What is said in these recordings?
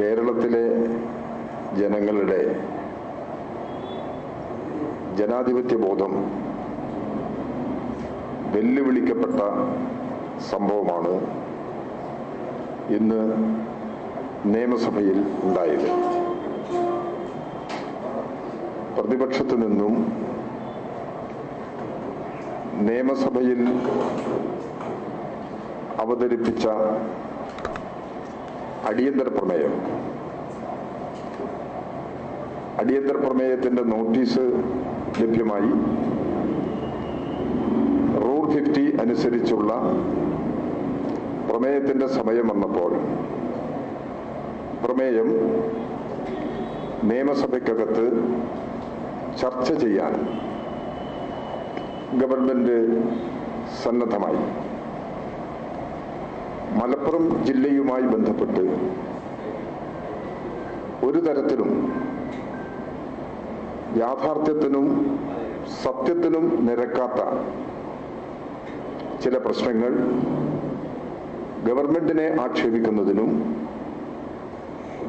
കേരളത്തിലെ ജനങ്ങളുടെ ജനാധിപത്യ ബോധം വെല്ലുവിളിക്കപ്പെട്ട സംഭവമാണ് ഇന്ന് നിയമസഭയിൽ ഉണ്ടായത്. പ്രതിപക്ഷത്തു നിന്നും നിയമസഭയിൽ അവതരിപ്പിച്ച അടിയന്തര പ്രമേയത്തിന്റെ നോട്ടീസ് ലഭ്യമായി. റൂൾ 50 അനുസരിച്ചുള്ള പ്രമേയത്തിന്റെ സമയം വന്നപ്പോൾ പ്രമേയം നിയമസഭയ്ക്കകത്ത് ചർച്ച ചെയ്യാൻ ഗവൺമെന്റ് സന്നദ്ധമായി. മലപ്പുറം ജില്ലയുമായി ബന്ധപ്പെട്ട് ഒരു തരത്തിലും യാഥാർത്ഥ്യത്തിനും സത്യത്തിനും നിരക്കാത്ത ചില പ്രശ്നങ്ങൾ ഗവൺമെന്റിനെ ആക്ഷേപിക്കുന്നതിനും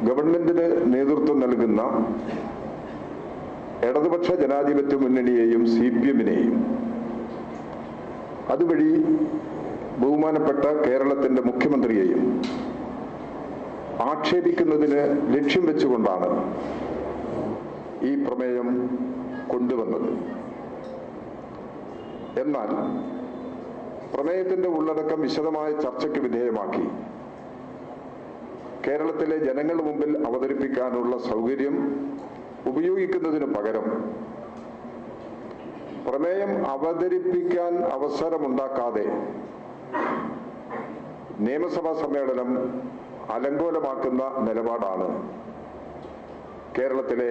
ഗവൺമെന്റിന് നേതൃത്വം നൽകുന്ന ഇടതുപക്ഷ ജനാധിപത്യ മുന്നണിയെയും CPM-നെയും അതുവഴി ബഹുമാനപ്പെട്ട കേരളത്തിന്റെ മുഖ്യമന്ത്രിയെയും ആക്ഷേപിക്കുന്നതിന് ലക്ഷ്യം വെച്ചുകൊണ്ടാണ് ഈ പ്രമേയം കൊണ്ടുവന്നത്. എന്നാൽ പ്രമേയത്തിന്റെ ഉള്ളടക്കം വിശദമായ ചർച്ചയ്ക്ക് വിധേയമാക്കി കേരളത്തിലെ ജനങ്ങളുടെ മുമ്പിൽ അവതരിപ്പിക്കാനുള്ള സൗകര്യം ഉപയോഗിക്കുന്നതിന് പകരം പ്രമേയം അവതരിപ്പിക്കാൻ അവസരമുണ്ടാക്കാതെ നിയമസഭാ സമ്മേളനം അലങ്കോലമാക്കുന്ന നിലപാടാണ് കേരളത്തിലെ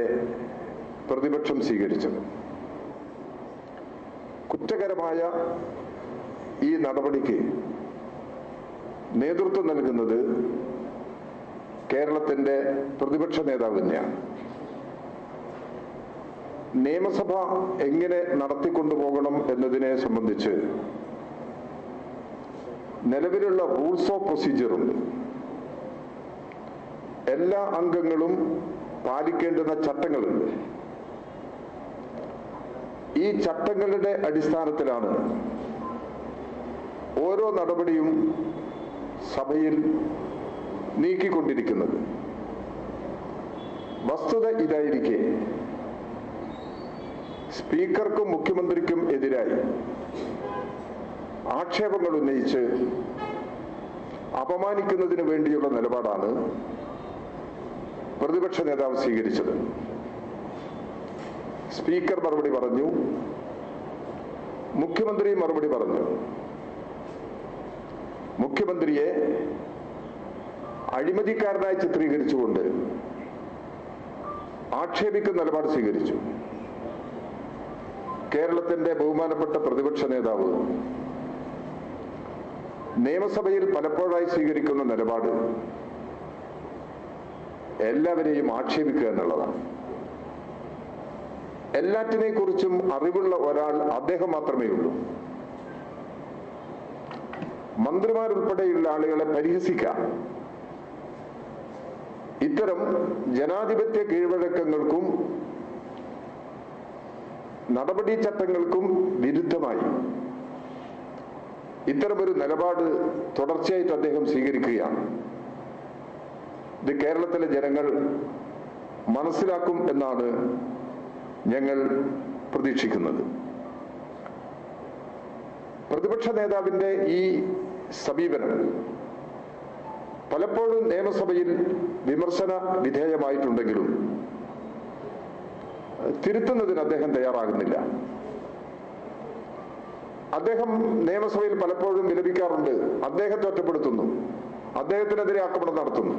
പ്രതിപക്ഷം സ്വീകരിച്ചത്. കുറ്റകരമായ ഈ നടപടിക്ക് നേതൃത്വം നൽകുന്നത് കേരളത്തിന്റെ പ്രതിപക്ഷ നേതാവ് തന്നെയാണ്. നിയമസഭ എങ്ങനെ നടത്തിക്കൊണ്ടുപോകണം എന്നതിനെ സംബന്ധിച്ച് നിലവിലുള്ള റൂൾസ് ഓഫ് പ്രൊസീജിയറുണ്ട്. എല്ലാ അംഗങ്ങളും പാലിക്കേണ്ടുന്ന ചട്ടങ്ങളുണ്ട്. ഈ ചട്ടങ്ങളുടെ അടിസ്ഥാനത്തിലാണ് ഓരോ നടപടിയും സഭയിൽ നീക്കിക്കൊണ്ടിരിക്കുന്നത്. വസ്തുത ഇതായിരിക്കെ സ്പീക്കർക്കും മുഖ്യമന്ത്രിക്കും എതിരായി ആക്ഷേപങ്ങൾ ഉന്നയിച്ച് അപമാനിക്കുന്നതിന് വേണ്ടിയുള്ള നിലപാടാണ് പ്രതിപക്ഷ നേതാവ് സ്വീകരിച്ചത്. സ്പീക്കർ മറുപടി പറഞ്ഞു, മുഖ്യമന്ത്രി മറുപടി പറഞ്ഞു. മുഖ്യമന്ത്രിയെ അഴിമതിക്കാരനായി ചിത്രീകരിച്ചുകൊണ്ട് ആക്ഷേപിക്കുന്ന നിലപാട് സ്വീകരിച്ചു. കേരളത്തിന്റെ ബഹുമാനപ്പെട്ട പ്രതിപക്ഷ നേതാവ് നിയമസഭയിൽ പലപ്പോഴായി സ്വീകരിക്കുന്ന നിലപാട് എല്ലാവരെയും ആക്ഷേപിക്കുക എന്നുള്ളതാണ്. എല്ലാറ്റിനെ കുറിച്ചും അറിവുള്ള ഒരാൾ അദ്ദേഹം മാത്രമേ ഉള്ളൂ. മന്ത്രിമാരുൾപ്പെടെയുള്ള ആളുകളെ പരിഹസിക്കാം. ഇത്തരം ജനാധിപത്യ കീഴ്വഴക്കങ്ങൾക്കും നടപടിച്ചട്ടങ്ങൾക്കും വിരുദ്ധമായി ഇത്തരമൊരു നിലപാട് തുടർച്ചയായിട്ട് അദ്ദേഹം സ്വീകരിക്കുകയാണ്. ഇത് കേരളത്തിലെ ജനങ്ങൾ മനസ്സിലാക്കും എന്നാണ് ഞങ്ങൾ പ്രതീക്ഷിക്കുന്നത്. പ്രതിപക്ഷ നേതാവിന്റെ ഈ സമീപനം പലപ്പോഴും നിയമസഭയിൽ വിമർശന വിധേയമായിട്ടുണ്ടെങ്കിലും തിരുത്തുന്നതിന് അദ്ദേഹം തയ്യാറാകുന്നില്ല. അദ്ദേഹം നിയമസഭയിൽ പലപ്പോഴും വിലപിക്കാറുണ്ട്. അദ്ദേഹത്തെ ഒറ്റപ്പെടുത്തുന്നു, അദ്ദേഹത്തിനെതിരെ ആക്രമണം നടത്തുന്നു.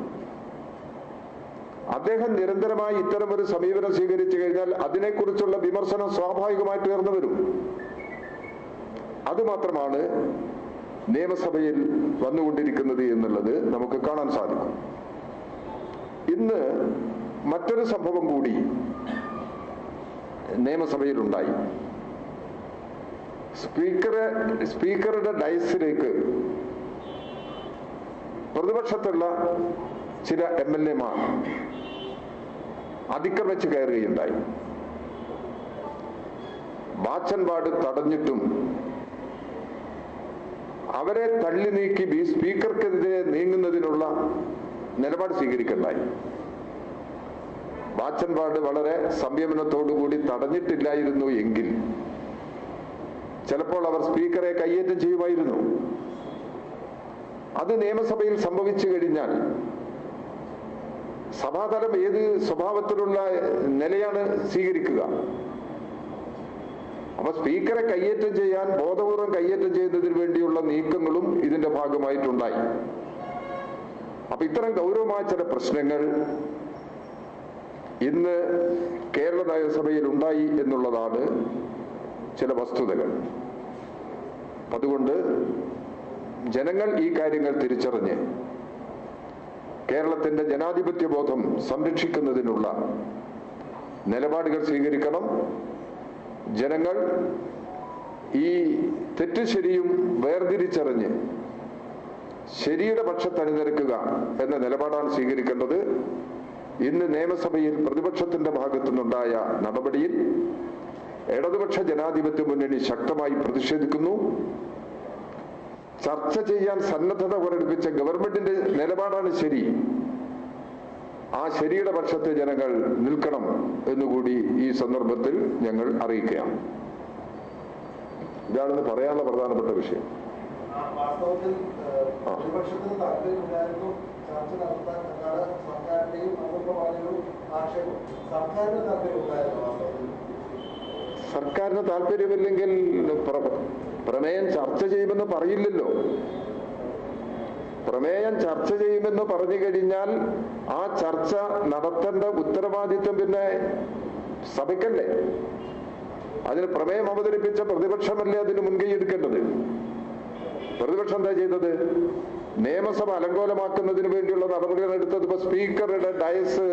അദ്ദേഹം നിരന്തരമായി ഇത്തരമൊരു സമീപനം സ്വീകരിച്ചു കഴിഞ്ഞാൽ അതിനെക്കുറിച്ചുള്ള വിമർശനം സ്വാഭാവികമായിട്ട് ഉയർന്നു വരും. അതുമാത്രമാണ് നിയമസഭയിൽ വന്നുകൊണ്ടിരിക്കുന്നത് എന്നുള്ളത് നമുക്ക് കാണാൻ സാധിക്കും. ഇന്ന് മറ്റൊരു സംഭവം കൂടി നിയമസഭയിലുണ്ടായി. സ്പീക്കറുടെ ഡയസിലേക്ക് പ്രതിപക്ഷത്തുള്ള ചില MLA-മാർ അതിക്രമിച്ച് കയറുകയുണ്ടായി. വാച്ച് ആൻഡ് വാർഡ് തടഞ്ഞിട്ടും അവരെ തള്ളി നീക്കി സ്പീക്കർക്കെതിരെ നീങ്ങുന്നതിനുള്ള നിലപാട് സ്വീകരിക്കണ്ടായി. വാച്ച് ആൻഡ് വാർഡ് വളരെ സംയമനത്തോടുകൂടി തടഞ്ഞിട്ടില്ലായിരുന്നു എങ്കിൽ ചിലപ്പോൾ അവർ സ്പീക്കറെ കയ്യേറ്റം ചെയ്യുമായിരുന്നു. അത് നിയമസഭയിൽ സംഭവിച്ചു കഴിഞ്ഞാൽ സഭാതലം ഏത് സ്വഭാവത്തിലുള്ള നിലയാണ് സ്വീകരിക്കുക? അപ്പൊ സ്പീക്കറെ കയ്യേറ്റം ചെയ്യാൻ, ബോധപൂർവം കയ്യേറ്റം ചെയ്യുന്നതിന് വേണ്ടിയുള്ള നീക്കങ്ങളും ഇതിന്റെ ഭാഗമായിട്ടുണ്ടായി. അപ്പൊ ഇത്തരം ഗൗരവമായ ചില പ്രശ്നങ്ങൾ ഇന്ന് കേരള നിയമസഭയിൽ ഉണ്ടായി എന്നുള്ളതാണ് ചില വസ്തുതകൾ. അതുകൊണ്ട് ജനങ്ങൾ ഈ കാര്യങ്ങൾ തിരിച്ചറിഞ്ഞ് കേരളത്തിന്റെ ജനാധിപത്യ ബോധം സംരക്ഷിക്കുന്നതിനുള്ള നിലപാടുകൾ സ്വീകരിക്കണം. ജനങ്ങൾ ഈ തെറ്റ് ശരിയും വേർതിരിച്ചറിഞ്ഞ് ശരിയുടെ പക്ഷത്ത് അണിനിരക്കുക എന്ന നിലപാടാണ് സ്വീകരിക്കേണ്ടത്. ഇന്ന് നിയമസഭയിൽ പ്രതിപക്ഷത്തിന്റെ ഭാഗത്തു നിന്നുണ്ടായ നടപടിയിൽ ഇടതുപക്ഷ ജനാധിപത്യ മുന്നണി ശക്തമായി പ്രതിഷേധിക്കുന്നു. ചർച്ച ചെയ്യാൻ സന്നദ്ധത പ്രകടിപ്പിച്ച ഗവൺമെന്റിന്റെ നിലപാടാണ് ശരി. ആ ശരിയുടെ പക്ഷത്ത് ജനങ്ങൾ നിൽക്കണം എന്നുകൂടി ഈ സന്ദർഭത്തിൽ ഞങ്ങൾ അറിയിക്കുകയാണ്. ഇതാണെന്ന് പറയാനുള്ള പ്രധാനപ്പെട്ട വിഷയം. സർക്കാരിന് താല്പര്യമില്ലെങ്കിൽ പ്രമേയം ചർച്ച ചെയ്യുമെന്ന് പറയില്ലല്ലോ. പ്രമേയം ചർച്ച ചെയ്യുമെന്ന് പറഞ്ഞു കഴിഞ്ഞാൽ ആ ചർച്ച നടത്തേണ്ട ഉത്തരവാദിത്വം പിന്നെ സഭയ്ക്കല്ലേ? അതിന് പ്രമേയം അവതരിപ്പിച്ച പ്രതിപക്ഷമല്ലേ അതിന് മുൻകൈ എടുക്കേണ്ടത്? പ്രതിപക്ഷം എന്താ ചെയ്തത്? നിയമസഭ അലങ്കോലമാക്കുന്നതിന് വേണ്ടിയുള്ള നടപടികൾ എടുത്തത്. ഇപ്പൊ സ്പീക്കറുടെ ഡയസ്,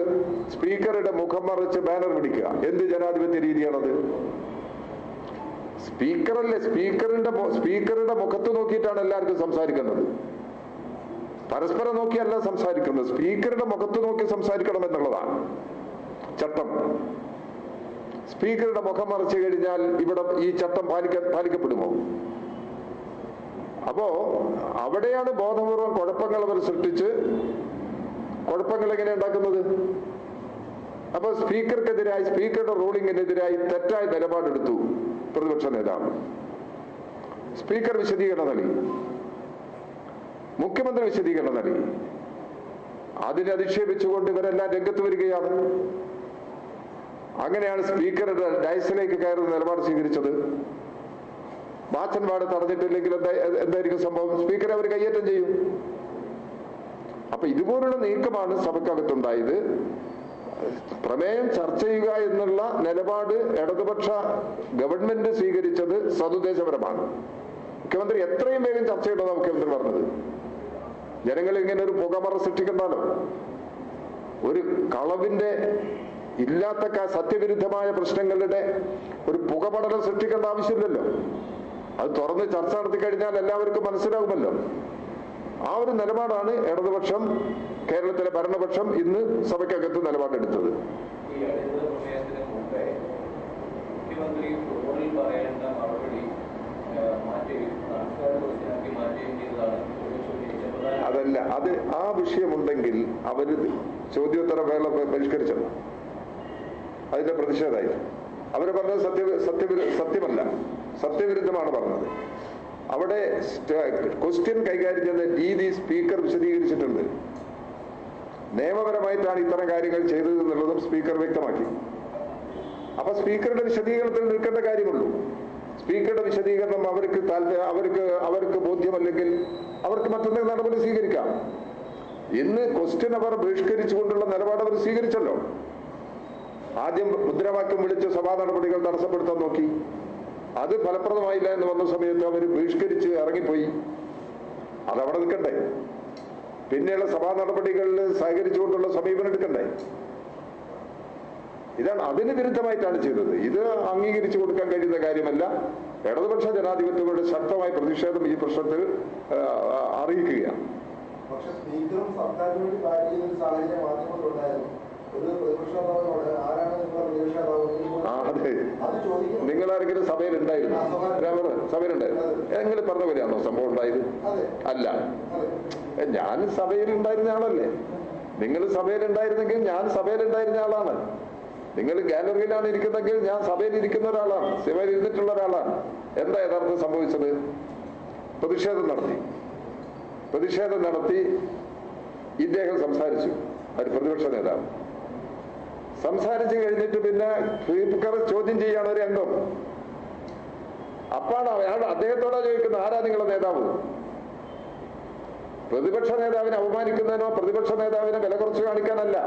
സ്പീക്കറുടെ മുഖം മറിച്ച് ബാനർ പിടിക്കുക, എന്ത് ജനാധിപത്യ രീതിയാണത്? സ്പീക്കറല്ലേ, സ്പീക്കറുടെ മുഖത്ത് നോക്കിയിട്ടാണ് എല്ലാവർക്കും സംസാരിക്കുന്നത്. പരസ്പരം നോക്കിയല്ല സംസാരിക്കുന്നത്, സ്പീക്കറുടെ മുഖത്ത് നോക്കി സംസാരിക്കണം എന്നുള്ളതാണ് ചട്ടം. സ്പീക്കറുടെ മുഖം മറച്ചു കഴിഞ്ഞാൽ ഇവിടെ ഈ ചട്ടം പാലിക്കപ്പെടുമോ? അപ്പോ അവിടെയാണ് ബോധപൂർവം കുഴപ്പങ്ങൾ അവർ സൃഷ്ടിച്ച് കുഴപ്പങ്ങൾ എങ്ങനെ ഉണ്ടാക്കുന്നത്? അപ്പൊ സ്പീക്കർക്കെതിരായി, സ്പീക്കറുടെ റൂളിങ്ങിനെതിരായി തെറ്റായ നിലപാടെടുത്തു പ്രതിപക്ഷ നേതാവ്. സ്പീക്കർ വിശദീകരണം നൽകി, മുഖ്യമന്ത്രി വിശദീകരണം നൽകി. അതിനെ അധിക്ഷേപിച്ചുകൊണ്ട് ഇവരെല്ലാം രംഗത്ത് വരികയാണ്. അങ്ങനെയാണ് സ്പീക്കറുടെ ഡയസിലേക്ക് കയറുന്ന നിലപാട് സ്വീകരിച്ചത്. വാച്ച് ആൻഡ് വാർഡ് തടഞ്ഞിട്ടില്ലെങ്കിൽ എന്തായിരിക്കും സംഭവം? സ്പീക്കറെ അവർ കയ്യേറ്റം ചെയ്യും. അപ്പൊ ഇതുപോലുള്ള നീക്കമാണ് സഭയ്ക്കകത്തുണ്ടായത്. പ്രമേയം ചർച്ച ചെയ്യുക എന്നുള്ള നിലപാട് ഇടതുപക്ഷ ഗവൺമെന്റ് സ്വീകരിച്ചത് സതുദ്ദേശപരമാണ്. മുഖ്യമന്ത്രി എത്രയും വേഗം ചർച്ച ചെയ്യണമെന്ന് മുഖ്യമന്ത്രി പറഞ്ഞത്. ജനങ്ങൾ ഇങ്ങനെ ഒരു പുകമറ സൃഷ്ടിക്കണ്ടല്ലോ. ഒരു കളവിന്റെ ഇല്ലാത്ത സത്യവിരുദ്ധമായ പ്രശ്നങ്ങളുടെ ഒരു പുകപടലം സൃഷ്ടിക്കേണ്ട ആവശ്യമില്ലല്ലോ. അത് തുറന്ന് ചർച്ച നടത്തി കഴിഞ്ഞാൽ എല്ലാവർക്കും മനസ്സിലാകുമല്ലോ. ആ ഒരു നിലപാടാണ് ഇടതുപക്ഷം, കേരളത്തിലെ ഭരണപക്ഷം ഇന്ന് സഭയ്ക്കകത്ത് നിലപാടെടുത്തത്. അതല്ല, അത് ആ വിഷയമുണ്ടെങ്കിൽ അവര് ചോദ്യോത്തര വേള പരിഷ്കരിച്ചത് അതിന്റെ പ്രതിഷേധമായി. അവര് പറഞ്ഞത് സത്യമല്ല, സത്യവിരുദ്ധമാണ് പറഞ്ഞത്. അവിടെ ക്വസ്റ്റ്യൻ കൈകാര്യം ചെയ്യുന്ന രീതി സ്പീക്കർ വിശദീകരിച്ചിട്ടുണ്ട്. നിയമപരമായിട്ടാണ് ഇത്തരം കാര്യങ്ങൾ ചെയ്തത് എന്നുള്ളതും സ്പീക്കർ വ്യക്തമാക്കി. അപ്പൊ സ്പീക്കറുടെ വിശദീകരണത്തിൽ നിൽക്കേണ്ട കാര്യമുള്ളൂ. സ്പീക്കറുടെ വിശദീകരണം അവർക്ക് ബോധ്യമല്ലെങ്കിൽ അവർക്ക് മറ്റെന്തെങ്കിലും നടപടി സ്വീകരിക്കാം. ഇന്ന് ക്വസ്റ്റ്യൻ അവർ ബഹിഷ്കരിച്ചുകൊണ്ടുള്ള നിലപാട് അവർ സ്വീകരിച്ചല്ലോ. ആദ്യം മുദ്രാവാക്യം വിളിച്ച് സഭാ നടപടികൾ തടസ്സപ്പെടുത്താൻ നോക്കി. അത് ഫലപ്രദമായില്ല എന്ന് വന്ന സമയത്ത് അവർ ബഹിഷ്കരിച്ച് ഇറങ്ങിപ്പോയി. അതവിടെ നിൽക്കണ്ടേ? പിന്നെയുള്ള സഭാ നടപടികളിൽ സഹകരിച്ചുകൊണ്ടുള്ള സമീപനം എടുക്കണ്ടേ? ഇതാണ്, അതിന് വിരുദ്ധമായിട്ടാണ് ചെയ്തത്. ഇത് അംഗീകരിച്ചു കൊടുക്കാൻ കഴിയുന്ന കാര്യമല്ല. ഇടതുപക്ഷ ജനാധിപത്യങ്ങളുടെ ശക്തമായ പ്രതിഷേധം ഈ പ്രശ്നത്തിൽ അറിയിക്കുകയാണ്. പക്ഷെ സ്പീക്കറും സർക്കാരിന് വേണ്ടി ഫയൽ ചെയ്യുന്ന ഒരു സാഹചര്യം മാധ്യമങ്ങളിലുണ്ടായിരുന്നു. ഒരു പ്രതിപക്ഷ നേതാവിനോട് ആരാണ് നിങ്ങളുടെ പ്രതിപക്ഷ നേതാവ് നിങ്ങൾ ആരെങ്കിലും സഭയിലുണ്ടായിരുന്നു? സഭയിലുണ്ടായിരുന്നു. നിങ്ങൾ പറഞ്ഞ പോലെയാണോ സംഭവം ഉണ്ടായത്? അല്ല, ഞാൻ സഭയിലുണ്ടായിരുന്ന ആളല്ലേ. നിങ്ങൾ സഭയിലുണ്ടായിരുന്നെങ്കിൽ ഞാൻ സഭയിലുണ്ടായിരുന്ന ആളാണ്. നിങ്ങൾ ഗാലറിയിലാണ് ഇരിക്കുന്നെങ്കിൽ ഞാൻ സഭയിൽ ഇരിക്കുന്ന ഒരാളാണ്, സഭയിൽ ഇരുന്നിട്ടുള്ള ഒരാളാണ്. എന്താ യഥാർത്ഥം സംഭവിച്ചത്? പ്രതിഷേധം നടത്തി ഇദ്ദേഹം സംസാരിച്ചു. ഒരു പ്രതിപക്ഷ നേതാവ് സംസാരിച്ചു കഴിഞ്ഞിട്ട് പിന്നെ സ്പീക്കർ ചോദ്യം ചെയ്യാണ് ഒരു അംഗം. അപ്പാണ് അയാൾ അദ്ദേഹത്തോടാ ചോദിക്കുന്നത്, ആരാ നിങ്ങളുടെ നേതാവ്? പ്രതിപക്ഷ നേതാവിനെ അപമാനിക്കുന്നതിനോ പ്രതിപക്ഷ നേതാവിനെ വില കുറച്ച് കാണിക്കാനല്ല.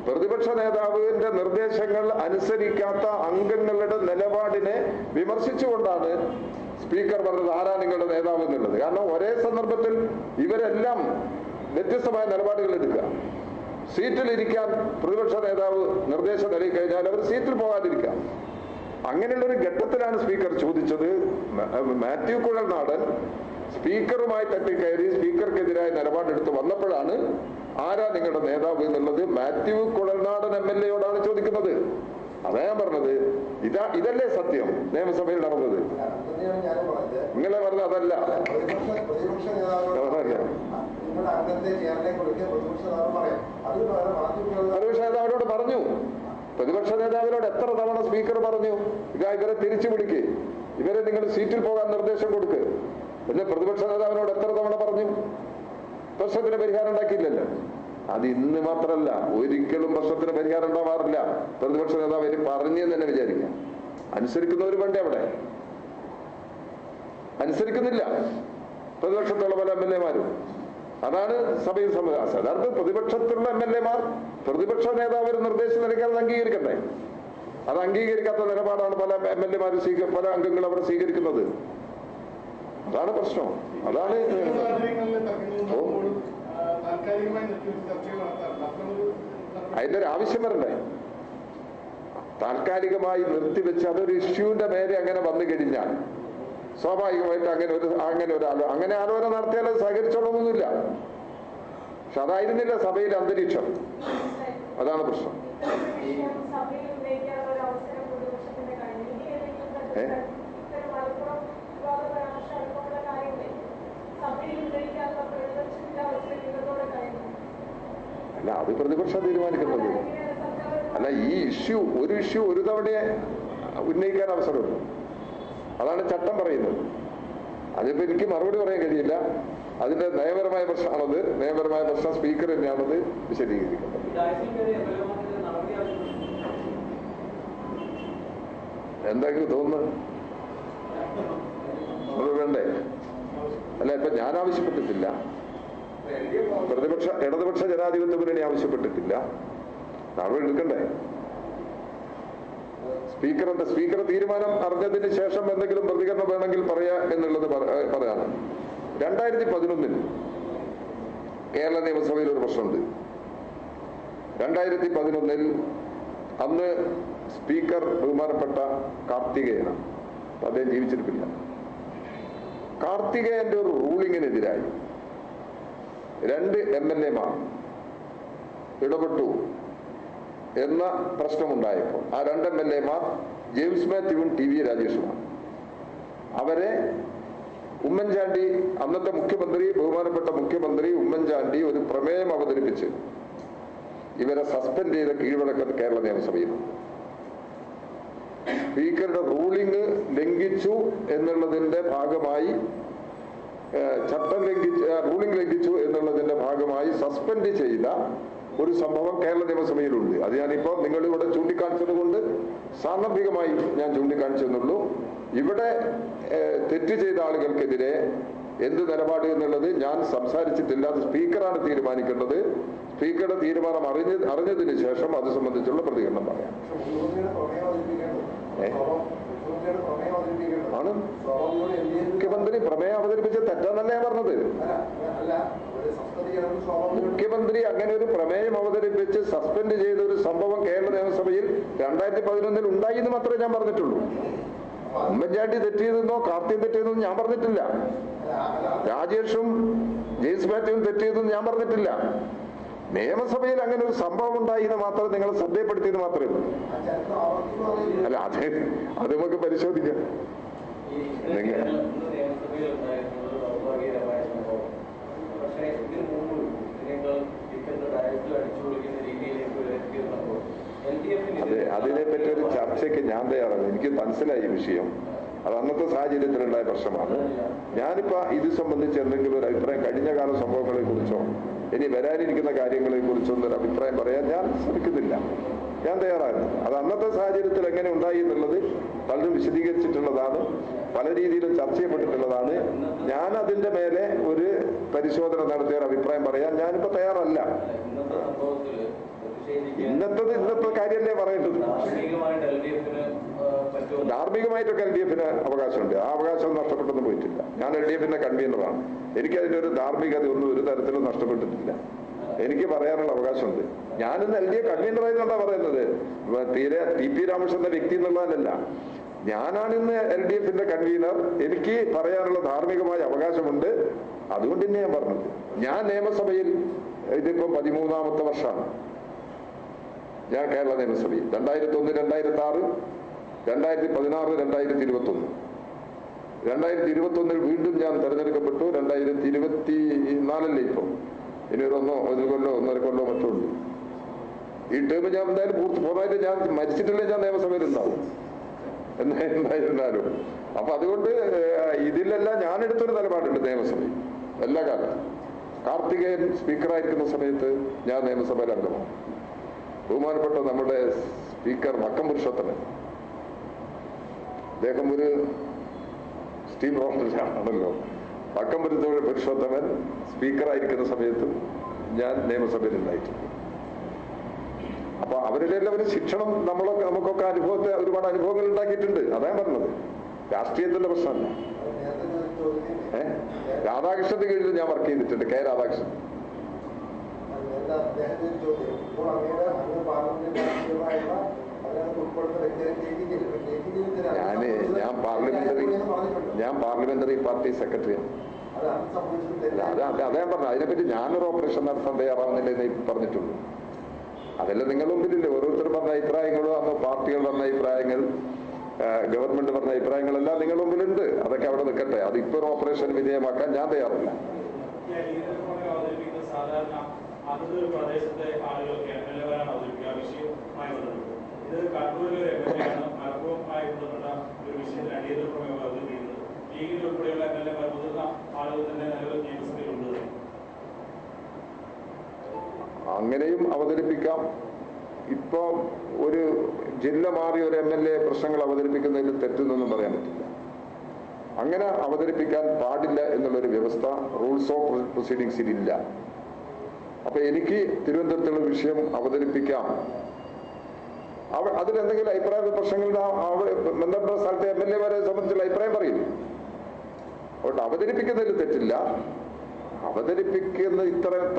പ്രതിപക്ഷ നേതാവിന്റെ നിർദ്ദേശങ്ങൾ അനുസരിക്കാത്ത അംഗങ്ങളുടെ നിലപാടിനെ വിമർശിച്ചുകൊണ്ടാണ് സ്പീക്കർ പറഞ്ഞത് ആരാ നിങ്ങളുടെ നേതാവ് എന്നുള്ളത്. കാരണം ഒരേ സന്ദർഭത്തിൽ ഇവരെല്ലാം വ്യത്യസ്തമായ നിലപാടുകൾ എടുക്കുക. സീറ്റിലിരിക്കാൻ പ്രതിപക്ഷ നേതാവ് നിർദ്ദേശം നൽകി കഴിഞ്ഞാൽ അവർ സീറ്റിൽ പോകാതിരിക്കാം. അങ്ങനെയുള്ളൊരു ഘട്ടത്തിലാണ് സ്പീക്കർ ചോദിച്ചത്. മാത്യു കുഴൽനാടൻ സ്പീക്കറുമായി തട്ടിക്കയറി സ്പീക്കർക്കെതിരായ നിലപാടെടുത്ത് വന്നപ്പോഴാണ് ആരാ നിങ്ങളുടെ നേതാവ് എന്നുള്ളത് മാത്യു കുഴൽനാടൻ MLA യോടാണ് ചോദിക്കുന്നത്. അതാ ഞാൻ പറഞ്ഞത്. ഇതല്ലേ സത്യം നിയമസഭയിൽ നടന്നത്? നിങ്ങളെ പറഞ്ഞത് അതല്ല. പ്രതിപക്ഷ നേതാവിനോട് പറഞ്ഞു. പ്രതിപക്ഷ നേതാവിനോട് എത്ര തവണ സ്പീക്കർ പറഞ്ഞു, ഇവരെ തിരിച്ചു വിളിക്ക്, ഇവരെ നിങ്ങൾ സീറ്റിൽ പോകാൻ നിർദ്ദേശം കൊടുക്ക് എന്ന് പ്രതിപക്ഷ നേതാവിനോട് എത്ര തവണ പറഞ്ഞു? പ്രശ്നത്തിന് പരിഹാരം ഉണ്ടാക്കിയില്ലല്ലോ. അത് ഇന്ന് മാത്രമല്ല, ഒരിക്കലും പ്രശ്നത്തിന് പരിഹാരം ഉണ്ടാവാറില്ല. പ്രതിപക്ഷ നേതാവ് ഇനി പറഞ്ഞു തന്നെ വിചാരിക്കാം. അനുസരിക്കുന്നവർ വേണ്ടേ? അവിടെ അനുസരിക്കുന്നില്ല പ്രതിപക്ഷത്തുള്ള പല MLA മാരും. അതാണ് സഭയിൽ സംവിധാനം. യഥാർത്ഥ പ്രതിപക്ഷത്തുള്ള MLA മാർ പ്രതിപക്ഷ നേതാവ് ഒരു നിർദ്ദേശം നൽകിയാൽ അംഗീകരിക്കണ്ടേ? അത് അംഗീകരിക്കാത്ത നിലപാടാണ് പല MLA മാരും പല അംഗങ്ങൾ അവിടെ സ്വീകരിക്കുന്നത്. അതാണ് പ്രശ്നം. അതാണ് അതിന്റെ ഒരു ആവശ്യം വരണ്ടേ? താൽക്കാലികമായി നിർത്തിവെച്ച് അതൊരു ഇഷ്യൂവിന്റെ മേലെ അങ്ങനെ വന്നു കഴിഞ്ഞാൽ സ്വാഭാവികമായിട്ട് അങ്ങനെ ആലോചന നടത്തിയാൽ അത് സഹകരിച്ചോളൊന്നുമില്ല. പക്ഷെ അതായിരുന്നില്ല സഭയിലെ അന്തരീക്ഷം. അതാണ് പ്രശ്നം. അല്ല, അത് പ്രതിപക്ഷം തീരുമാനിക്കുന്നത് അല്ല. ഈ ഒരു ഇഷ്യൂ ഒരു തവണയെ ഉന്നയിക്കാൻ അവസരമുണ്ട്. അതാണ് ചട്ടം പറയുന്നത്. അതിപ്പോ എനിക്ക് മറുപടി പറയാൻ കഴിയില്ല. അതിന്റെ നയപരമായ പ്രശ്നമാണത്. നയപരമായ പ്രശ്നം സ്പീക്കർ തന്നെയാണത് വിശദീകരിക്കുന്നത്. എന്തെങ്കിലും തോന്നുന്നു അത് വേണ്ടേ? അല്ല, ഇപ്പൊ ഞാൻ ആവശ്യപ്പെട്ടിട്ടില്ല. ഇടതുപക്ഷ ജനാധിപത്യ മുന്നണി ആവശ്യപ്പെട്ടിട്ടില്ല. നടപടി എടുക്കണ്ടേ? സ്പീക്കർ തീരുമാനം അറിഞ്ഞതിന് ശേഷം എന്തെങ്കിലും പ്രതികരണം വേണമെങ്കിൽ പറയാ എന്നുള്ളത് പറയാണ്. 2011 കേരള നിയമസഭയിൽ ഒരു പ്രശ്നമുണ്ട്. 2011 അന്ന് സ്പീക്കർ ബഹുമാനപ്പെട്ട കാർത്തികേയനാണ്. അദ്ദേഹം ജീവിച്ചിരിപ്പില്ല. കാർത്തികേയന്റെ ഒരു റൂളിങ്ങിനെതിരായി 2 MLA മാർ ഇടപെട്ടു എന്ന പ്രശ്നമുണ്ടായപ്പോൾ ആ 2 MLA മാർ ജെയിംസ് മാത്യുവും TV രാജേഷുമാണ്. അവരെ ഉമ്മൻചാണ്ടി, അന്നത്തെ മുഖ്യമന്ത്രി, ബഹുമാനപ്പെട്ട മുഖ്യമന്ത്രി ഉമ്മൻചാണ്ടി ഒരു പ്രമേയം അവതരിപ്പിച്ച് ഇവരെ സസ്പെൻഡ് ചെയ്ത കീഴ്വഴക്കം കേരള നിയമസഭയിൽ. സ്പീക്കറുടെ റൂളിംഗ് ലംഘിച്ചു എന്നുള്ളതിന്റെ ഭാഗമായി, റൂളിംഗ് ലംഘിച്ചു എന്നുള്ളതിന്റെ ഭാഗമായി സസ്പെൻഡ് ചെയ്ത ഒരു സംഭവം കേരള നിയമസഭയിലുണ്ട്. അത് ഞാനിപ്പോ നിങ്ങളിവിടെ ചൂണ്ടിക്കാണിച്ചത് കൊണ്ട് സാന്ദർഭികമായി ഞാൻ ചൂണ്ടിക്കാണിച്ചെന്നുള്ളൂ. ഇവിടെ തെറ്റ് ചെയ്ത ആളുകൾക്കെതിരെ എന്ത് നിലപാട് എന്നുള്ളത് ഞാൻ സംസാരിച്ചിട്ടില്ല. അത് സ്പീക്കറാണ് തീരുമാനിക്കേണ്ടത്. സ്പീക്കറുടെ തീരുമാനം അറിഞ്ഞതിന് ശേഷം അത് സംബന്ധിച്ചുള്ള പ്രതികരണം പറയാം. ആണ് മുഖ്യമന്ത്രി പ്രമേയം അവതരിപ്പിച്ച തെറ്റാന്നല്ലേ പറഞ്ഞത്? മുഖ്യമന്ത്രി അങ്ങനെ ഒരു പ്രമേയം അവതരിപ്പിച്ച് സസ്പെൻഡ് ചെയ്ത ഒരു സംഭവം കേരള നിയമസഭയിൽ 2011 ഉണ്ടായി എന്ന് മാത്രമേ ഞാൻ പറഞ്ഞിട്ടുള്ളൂ. ഉമ്മൻചാണ്ടി തെറ്റിയതെന്നോ കാർത്തിക് തെറ്റിയതെന്നോ ഞാൻ പറഞ്ഞിട്ടില്ല. രാജേഷും ജെയിംസ് മാത്യുവും തെറ്റിയതെന്ന് ഞാൻ പറഞ്ഞിട്ടില്ല. നിയമസഭയിൽ അങ്ങനെ ഒരു സംഭവം ഉണ്ടായി എന്ന് മാത്രം നിങ്ങൾ ശ്രദ്ധയപ്പെടുത്തിയെന്ന് മാത്രമേ ഉള്ളൂ. അല്ല, അത് നമുക്ക് പരിശോധിക്കാം. അതിനെപ്പറ്റി ഒരു ചർച്ചയ്ക്ക് ഞാൻ തയ്യാറാണ്. എനിക്ക് മനസ്സിലായി ഈ വിഷയം. അത് അന്നത്തെ സാഹചര്യത്തിലുണ്ടായ പ്രശ്നമാണ്. ഞാനിപ്പോ ഇത് സംബന്ധിച്ച് എന്തെങ്കിലും ഒരു അഭിപ്രായം കഴിഞ്ഞ കാല സംഭവങ്ങളെ കുറിച്ചോ ഇനി വരാനിരിക്കുന്ന കാര്യങ്ങളെ കുറിച്ചോ ഒരു അഭിപ്രായം പറയാൻ ഞാൻ ശ്രമിക്കുന്നില്ല. ഞാൻ തയ്യാറാണ്. അത് അന്നത്തെ സാഹചര്യത്തിൽ എങ്ങനെ ഉണ്ടായി എന്നുള്ളത് പലരും വിശദീകരിച്ചിട്ടുള്ളതാണ്, പല രീതിയിലും ചർച്ച ചെയ്യപ്പെട്ടിട്ടുള്ളതാണ്. ഞാൻ അതിന്റെ മേലെ ഒരു പരിശോധന നടത്തിയ ഒരു അഭിപ്രായം പറയാൻ ഞാനിപ്പോ തയ്യാറല്ല. ഇന്നത്തെ കാര്യമല്ലേ പറയേണ്ടത്. ധാർമ്മികമായിട്ടൊക്കെ LDF-ന് അവകാശമുണ്ട്. ആ അവകാശം നഷ്ടപ്പെട്ടൊന്നും പോയിട്ടില്ല. ഞാൻ LDF-ന്റെ കൺവീനറാണ്. എനിക്കതിന്റെ ഒരു ധാർമ്മികത ഒന്നും ഒരു തരത്തിലും നഷ്ടപ്പെട്ടിട്ടില്ല. എനിക്ക് പറയാനുള്ള അവകാശമുണ്ട്. ഞാനിന്ന് LDF കൺവീനറായിരുന്നാ പറയുന്നത്. തീരെ TP രാമകൃഷ്ണന്റെ വ്യക്തി എന്നുള്ളതല്ല. ഞാനാണിന്ന് LDF-ന്റെ കൺവീനർ. എനിക്ക് പറയാനുള്ള ധാർമ്മികമായ അവകാശമുണ്ട്. അതുകൊണ്ട് തന്നെ ഞാൻ പറഞ്ഞത്. ഞാൻ നിയമസഭയിൽ ഇതിപ്പോ 13ാമത്തെ വർഷമാണ് ഞാൻ കേരള നിയമസഭയിൽ. 2001, 2006, 2016, 2021. 2021 വീണ്ടും ഞാൻ തെരഞ്ഞെടുക്കപ്പെട്ടു. 2024 ഇപ്പം ഇനി ഒരു കൊല്ലോ 1.5 കൊല്ലോ മറ്റോ ഉണ്ട്. ഈ ടേം ഞാൻ എന്തായാലും പൂർണ്ണമായിട്ട് ഞാൻ മരിച്ചിട്ടില്ലേ ഞാൻ നിയമസഭയിൽ ഉണ്ടാവും എന്തായിരുന്നാലും. അപ്പൊ അതുകൊണ്ട് ഇതിലെല്ലാം ഞാനെടുത്തൊരു നിലപാടുണ്ട് നിയമസഭയിൽ എല്ലാ കാലത്തും. കാർത്തികേയൻ സ്പീക്കറായിരിക്കുന്ന സമയത്ത് ഞാൻ നിയമസഭയിൽ അംഗമാണ്. ബഹുമാനപ്പെട്ട നമ്മുടെ സ്പീക്കർ വക്കം പുരുഷോത്തമൻ, അദ്ദേഹം ഒരു സ്റ്റീം റോളറാണല്ലോ. വക്കം പുരുഷോത്തമൻ സ്പീക്കറായിരിക്കുന്ന സമയത്തും ഞാൻ നിയമസഭയിൽ ഉണ്ടായിട്ടുണ്ട്. അപ്പൊ അവരിലെല്ലാവരും ശിക്ഷണം നമുക്കൊക്കെ ഒരുപാട് അനുഭവങ്ങൾ ഉണ്ടാക്കിയിട്ടുണ്ട്. അതാ പറഞ്ഞത്. രാഷ്ട്രീയത്തിന്റെ പ്രശ്നമല്ല. രാധാകൃഷ്ണന്റെ കീഴിൽ ഞാൻ വർക്ക് ചെയ്തിട്ടുണ്ട്. K. രാധാകൃഷ്ണൻ. ഞാൻ പാർലമെന്ററി പാർട്ടി സെക്രട്ടറിയാണ്. അതേ പറഞ്ഞു. അതിനെപ്പറ്റി ഞാനൊരു ഓപ്പറേഷൻ നടത്താൻ തയ്യാറാവുന്നില്ലെന്ന് പറഞ്ഞിട്ടുള്ളൂ. അതെല്ലാം നിങ്ങളുടെ മുമ്പിലില്ലേ. ഓരോരുത്തർ പറഞ്ഞ അഭിപ്രായങ്ങളും അന്ന് പാർട്ടികൾ പറഞ്ഞ അഭിപ്രായങ്ങൾ, ഗവൺമെന്റ് പറഞ്ഞ അഭിപ്രായങ്ങളെല്ലാം നിങ്ങളുടെ മുമ്പിലുണ്ട്. അതൊക്കെ അവിടെ നിൽക്കട്ടെ. അത് ഇപ്പൊ ഒരു ഓപ്പറേഷൻ വിധേയമാക്കാൻ ഞാൻ തയ്യാറല്ല. അതത് പ്രദേശത്തെ ആളുകൾക്ക് MLA-മാരാണ് അവതരിപ്പിക്കുക വിഷയവുമായി ബന്ധപ്പെട്ട്. ഇത് കണ്ണൂരിലെ ഒരു MLA-ആണ് മലപ്പുറവുമായി ബന്ധപ്പെട്ട ഒരു വിഷയത്തിൽ അടിയന്തരപ്രമേയം അവതരിപ്പിക്കുന്നത്. ലീഗിൽ ഉൾപ്പെടെയുള്ള MLA-മാർ മുതിർന്ന ആളുകൾ തന്നെ നിലവിൽ നിയമസഭയിലുണ്ട്. അങ്ങനെയും അവതരിപ്പിക്കാം. ഇപ്പൊ ഒരു ജില്ല മാറി ഒരു MLA പ്രശ്നങ്ങൾ അവതരിപ്പിക്കുന്നതിൽ തെറ്റെന്നൊന്നും പറയാൻ പറ്റില്ല. അങ്ങനെ അവതരിപ്പിക്കാൻ പാടില്ല എന്നുള്ളൊരു വ്യവസ്ഥ റൂൾസ് ഓഫ് പ്രൊസീഡിങ്സിൽ ഇല്ല. അപ്പൊ എനിക്ക് തിരുവനന്തപുരത്തുള്ള വിഷയം അവതരിപ്പിക്കാം. അതിലെന്തെങ്കിലും അഭിപ്രായ പ്രശ്നങ്ങളുടെ ബന്ധപ്പെട്ട സ്ഥലത്തെ MLA-മാരെ സംബന്ധിച്ചുള്ള അഭിപ്രായം പറയും. അതുകൊണ്ട് അവതരിപ്പിക്കുന്നതിൽ തെറ്റില്ല. അവതരിപ്പിക്കുന്ന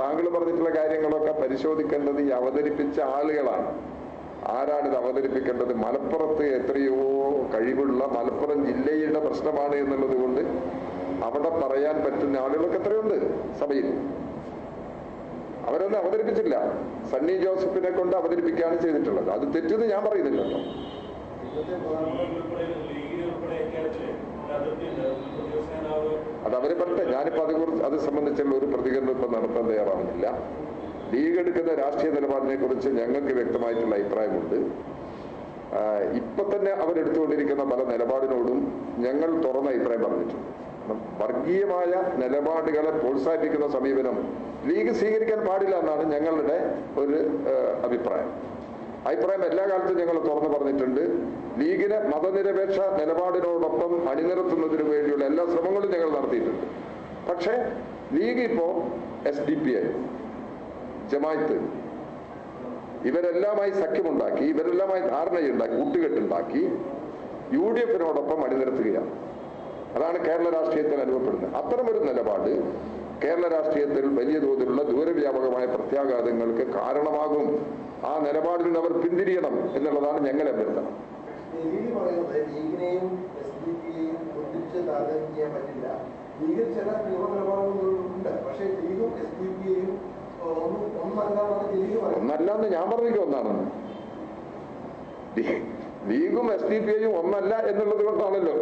താങ്കൾ പറഞ്ഞിട്ടുള്ള കാര്യങ്ങളൊക്കെ പരിശോധിക്കേണ്ടത് ഈ അവതരിപ്പിച്ച ആളുകളാണ്. ആരാണിത് അവതരിപ്പിക്കേണ്ടത്? മലപ്പുറത്ത് എത്രയോ കഴിവുള്ള മലപ്പുറം ജില്ലയുടെ പ്രശ്നമാണ് എന്നുള്ളത് കൊണ്ട് അവിടെ പറയാൻ പറ്റുന്ന ആളുകളൊക്കെ എത്രയുണ്ട് സഭയിൽ. അവരൊന്നും അവതരിപ്പിച്ചില്ല. സണ്ണി ജോസഫിനെ കൊണ്ട് അവതരിപ്പിക്കുകയാണ് ചെയ്തിട്ടുള്ളത്. അത് തെറ്റെന്ന് ഞാൻ പറയുന്നില്ലല്ലോ. അത് അവരെ പറട്ടെ. ഞാനിപ്പോ അത് സംബന്ധിച്ചുള്ള ഒരു പ്രതികരണം ഇപ്പൊ നടത്താൻ തയ്യാറാവുന്നില്ല. ലീഗ് എടുക്കുന്ന രാഷ്ട്രീയ നിലപാടിനെ കുറിച്ച് ഞങ്ങൾക്ക് വ്യക്തമായിട്ടുള്ള അഭിപ്രായമുണ്ട്. ഇപ്പൊ തന്നെ അവരെടുത്തുകൊണ്ടിരിക്കുന്ന പല നിലപാടിനോടും ഞങ്ങൾ തുറന്ന അഭിപ്രായം പറഞ്ഞിട്ടുണ്ട്. വർഗീയമായ നിലപാടുകളെ പ്രോത്സാഹിപ്പിക്കുന്ന സമീപനം ലീഗ് സ്വീകരിക്കാൻ പാടില്ല എന്നാണ് ഞങ്ങളുടെ ഒരു അഭിപ്രായം. എല്ലാ കാലത്തും ഞങ്ങൾ തുറന്നു പറഞ്ഞിട്ടുണ്ട്. ലീഗിനെ മതനിരപേക്ഷ നിലപാടിനോടൊപ്പം അണിനിരത്തുന്നതിന് വേണ്ടിയുള്ള എല്ലാ ശ്രമങ്ങളും ഞങ്ങൾ നടത്തിയിട്ടുണ്ട്. പക്ഷേ ലീഗ് ഇപ്പോ SDPI, ജമാഅത്ത് ഇവരെല്ലാമായി സഖ്യമുണ്ടാക്കി, ഇവരെല്ലാമായി ധാരണയുണ്ടാക്കി, കൂട്ടുകെട്ടുണ്ടാക്കി UDF-നോടൊപ്പം അണിനിരത്തുകയാണ്. അതാണ് കേരള രാഷ്ട്രീയത്തിൽ അനുഭവപ്പെടുന്നത്. അത്തരമൊരു നിലപാട് കേരള രാഷ്ട്രീയത്തിൽ വലിയ തോതിലുള്ള ദൂരവ്യാപകമായ പ്രത്യാഘാതങ്ങൾക്ക് കാരണമാകും. ആ നിലപാടിൽ നിന്ന് അവർ പിന്തിരിയണം എന്നുള്ളതാണ് ഞങ്ങളുടെ അഭ്യർത്ഥന. ലീഗ് പറയുന്നത് ലീഗിനെയും SDPയെയും ഒന്നിച്ച് താരതമ്യം ചെയ്യാൻ പറ്റില്ല. ലീഗിൽ ചില നിയമനിലപാടുകളുണ്ട്, പക്ഷേ ലീഗും SDPയെയും ഒന്നല്ലാന്നാണ് ലീഗ് പറയുന്നത്. ഒന്നല്ലാന്ന് ഞാൻ പറഞ്ഞില്ല ഒന്നാണെന്ന്. ലീഗും SDPയും ഒന്നല്ല എന്നുള്ളത് കൊണ്ടാണല്ലോ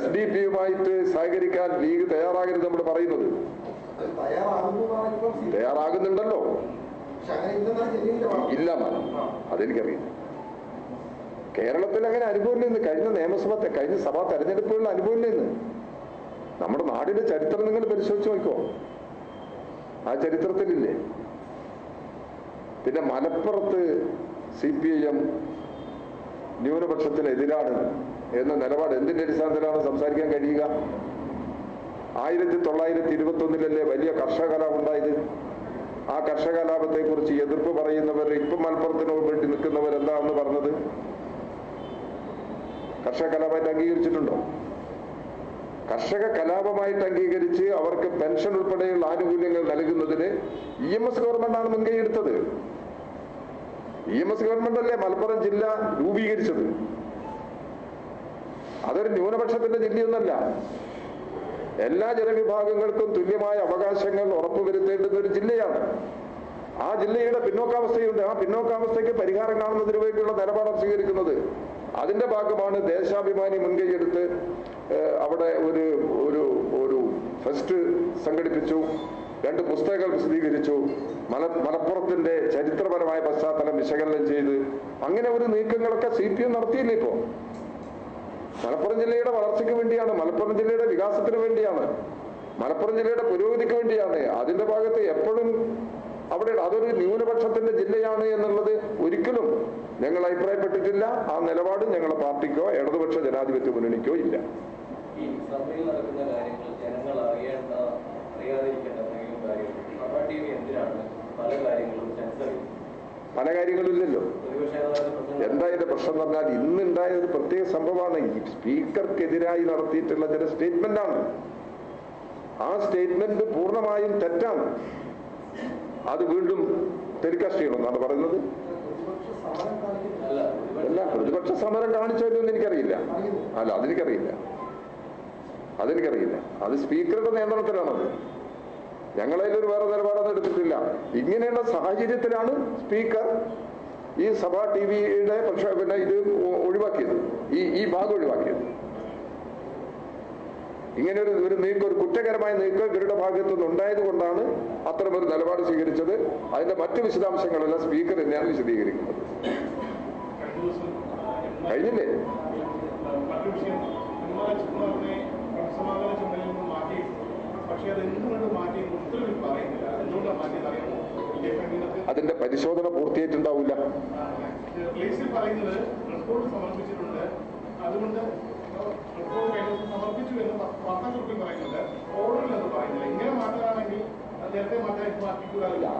SDPയുമായിട്ട് സഹകരിക്കാൻ ലീഗ് തയ്യാറാകരുത് നമ്മൾ പറയുന്നത്. തയ്യാറാകുന്നുണ്ടല്ലോ. ഇല്ല, അതെനിക്കറിയില്ല. കേരളത്തിൽ അങ്ങനെ അനുഭവമില്ലെന്ന്. കഴിഞ്ഞ സഭാ തെരഞ്ഞെടുപ്പുകളിൽ അനുഭവമില്ലെന്ന്. നമ്മുടെ നാടിന്റെ ചരിത്രം നിങ്ങൾ പരിശോധിച്ച് നോക്കോ, ആ ചരിത്രത്തിലില്ലേ. പിന്നെ മലപ്പുറത്ത് CPIM ന്യൂനപക്ഷത്തിനെതിരാണ് എന്ന നിലപാട് എന്തിന്റെ അടിസ്ഥാനത്തിലാണ് സംസാരിക്കാൻ കഴിയുക? 1921 വലിയ കർഷക കലാപം ഉണ്ടായത്. ആ കർഷക കലാപത്തെ കുറിച്ച് എതിർപ്പ് പറയുന്നവർ ഇപ്പം മലപ്പുറത്തിന് വേണ്ടി നിൽക്കുന്നവർ എന്താണെന്ന് പറഞ്ഞത്? കർഷക കലാപമായിട്ട് അംഗീകരിച്ചിട്ടുണ്ടോ? കർഷക കലാപമായിട്ട് അംഗീകരിച്ച് അവർക്ക് പെൻഷൻ ഉൾപ്പെടെയുള്ള ആനുകൂല്യങ്ങൾ നൽകുന്നതിന് EMS ഗവൺമെന്റാണ് മുൻകൈയെടുത്തത്. EMS ഗവൺമെന്റല്ലേ മലപ്പുറം ജില്ല രൂപീകരിച്ചത്. അതൊരു ന്യൂനപക്ഷത്തിന്റെ ജില്ലയൊന്നല്ല. എല്ലാ ജനവിഭാഗങ്ങൾക്കും തുല്യമായ അവകാശങ്ങൾ ഉറപ്പുവരുത്തേണ്ടുന്ന ഒരു ജില്ലയാണ്. ആ ജില്ലയുടെ പിന്നോക്കാവസ്ഥയുണ്ട്. ആ പിന്നോക്കാവസ്ഥയ്ക്ക് പരിഹാരം കാണുന്നതിന് വേണ്ടിയുള്ള നിലപാടാണ് സ്വീകരിക്കുന്നത്. അതിന്റെ ഭാഗമാണ് ദേശാഭിമാനി മുൻകൈയെടുത്ത് അവിടെ ഒരു ഫെസ്റ്റ് സംഘടിപ്പിച്ചു, 2 പുസ്തകങ്ങൾ പ്രസിദ്ധീകരിച്ചു, മലപ്പുറത്തിന്റെ ചരിത്രപരമായ പശ്ചാത്തലം വിശകലനം ചെയ്ത് അങ്ങനെ ഒരു നീക്കങ്ങളൊക്കെ CPM നടത്തിയില്ലേ. ഇപ്പോ മലപ്പുറം ജില്ലയുടെ വളർച്ചയ്ക്ക് വേണ്ടിയാണ്, മലപ്പുറം ജില്ലയുടെ വികാസത്തിന് വേണ്ടിയാണ്, മലപ്പുറം ജില്ലയുടെ പുരോഗതിക്ക് വേണ്ടിയാണ്. അതിന്റെ ഭാഗത്ത് എപ്പോഴും അവിടെ അതൊരു ന്യൂനപക്ഷത്തിന്റെ ജില്ലയാണ് എന്നുള്ളത് ഒരിക്കലും ഞങ്ങൾ അഭിപ്രായപ്പെട്ടിട്ടില്ല. ആ നിലപാട് ഞങ്ങളുടെ പാർട്ടിക്കോ ഇടതുപക്ഷ ജനാധിപത്യ മുന്നണിക്കോ ഇല്ല. ഈ സഭയിൽ നടക്കുന്ന കാര്യങ്ങൾ ജനങ്ങൾ അറിയാതിരിക്കേണ്ട എന്തെങ്കിലും കാര്യങ്ങൾ സഭാ TV എന്തിനാണ് പല കാര്യങ്ങളും സെൻസർ ചെയ്യുന്നത്? പല കാര്യങ്ങളില്ലല്ലോ. എന്താ ഇതിന്റെ പ്രശ്നം എന്ന് പറഞ്ഞാൽ ഇന്നുണ്ടായ ഒരു പ്രത്യേക സംഭവമാണ്. ഈ സ്പീക്കർക്കെതിരായി നടത്തിയിട്ടുള്ള ചില സ്റ്റേറ്റ്മെന്റാണ്. ആ സ്റ്റേറ്റ്മെന്റ് പൂർണ്ണമായും തെറ്റാണ്. അത് വീണ്ടും ടെലികാസ്റ്റ് ചെയ്യണമെന്നാണ് പറയുന്നത്. അല്ല, പ്രതിപക്ഷ സമരം കാണിച്ചതൊന്നും എനിക്കറിയില്ല. അല്ല, അതെനിക്കറിയില്ല. അത് സ്പീക്കറുടെ നിയന്ത്രണത്തിലാണത്. ഞങ്ങളതിലൊരു വേറെ നിലപാടൊന്നും എടുത്തിട്ടില്ല. ഇങ്ങനെയുള്ള സാഹചര്യത്തിലാണ് സ്പീക്കർ ഈ സഭാ TVയുടെ പിന്നെ ഇത് ഒഴിവാക്കിയത്, ഈ ഭാഗം ഒഴിവാക്കിയത്. ഇങ്ങനെ ഒരു നീക്കം, ഒരു കുറ്റകരമായ നീക്കം ഇവരുടെ ഭാഗത്തുനിന്ന് ഉണ്ടായത് കൊണ്ടാണ് അത്തരമൊരു നിലപാട് സ്വീകരിച്ചത്. അതിന്റെ മറ്റു വിശദാംശങ്ങളെല്ലാം സ്പീക്കർ തന്നെയാണ് വിശദീകരിക്കുന്നത്. കഴിഞ്ഞില്ലേ? അതിന്റെ പരിശോധന പൂർത്തിയായിട്ടുണ്ടാവില്ല.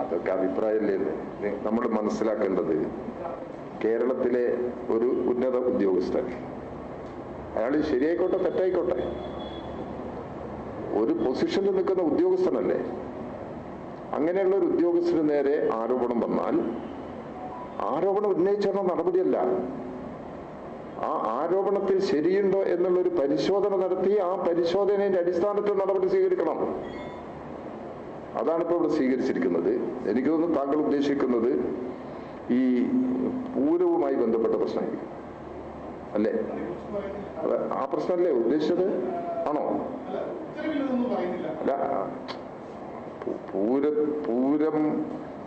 അതൊക്കെ അഭിപ്രായമല്ലേ. നമ്മൾ മനസ്സിലാക്കേണ്ടത് കേരളത്തിലെ ഒരു ഉന്നത ഉദ്യോഗസ്ഥൻ, അയാൾ ശരിയായിക്കോട്ടെ തെറ്റായിക്കോട്ടെ, ഒരു പൊസിഷനിൽ നിൽക്കുന്ന ഉദ്യോഗസ്ഥനല്ലേ. അങ്ങനെയുള്ള ഒരു ഉദ്യോഗസ്ഥന് നേരെ ആരോപണം വന്നാൽ ആരോപണം ഉന്നയിച്ചുള്ള നടപടിയല്ല. ആ ആരോപണത്തിൽ ശരിയുണ്ടോ എന്നുള്ളൊരു പരിശോധന നടത്തി ആ പരിശോധനയുടെ അടിസ്ഥാനത്തിൽ നടപടി സ്വീകരിക്കണം. അതാണ് ഇപ്പോൾ ഇവിടെ സ്വീകരിച്ചിരിക്കുന്നത്. എനിക്ക് തോന്നുന്നു താങ്കൾ ഉദ്ദേശിക്കുന്നത് ഈ പൂരവുമായി ബന്ധപ്പെട്ട പ്രശ്നമായിരിക്കും അല്ലേ? ആ പ്രശ്നമല്ലേ ഉദ്ദേശിച്ചത്? ആണോ? അല്ല, പൂരം